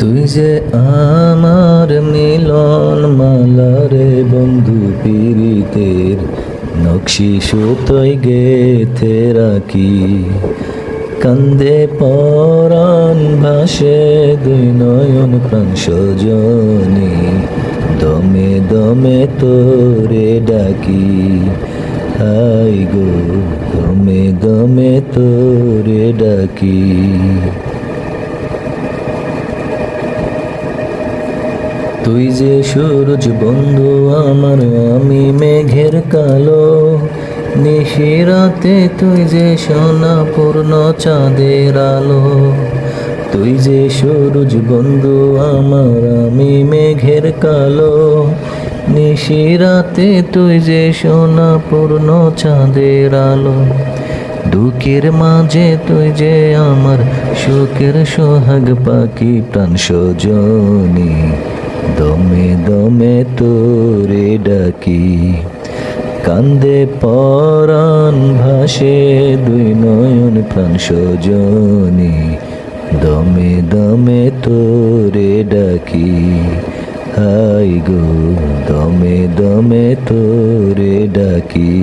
তুই যে আমার মিলন মালারে বন্ধু পীড়িতের নকশি সুতোয় গেথে রাখি। কান্দে পরাণ ভাসে দুই নয়ন প্রাণ সজনী, দমে দমে তোরে ডাকি। হাই গো দমে দমে তোরে ডাকি। তুই যে সূরজ বন্ধু আমার, আমি মেঘের কালো। নিশিরাতে তুই যে সোনা পূর্ণ চাঁদের আলো। তুই যে সূরজ বন্ধু আমার, আমি মেঘের কালো। নিশিরাতে তুই যে সোনা পূর্ণ চাঁদের আলো। দুঃখের মাঝে তুই যে আমার সুখের সোহাগ পাখি প্রাণ সজনী, দমে দমে তোরে ডাকি। কান্দে পরাণ ভাসে দুই নয়ন প্রাণ সজনী, দমে দমে তোরে ডাকি। হাই গো দমে দমে তোরে ডাকি।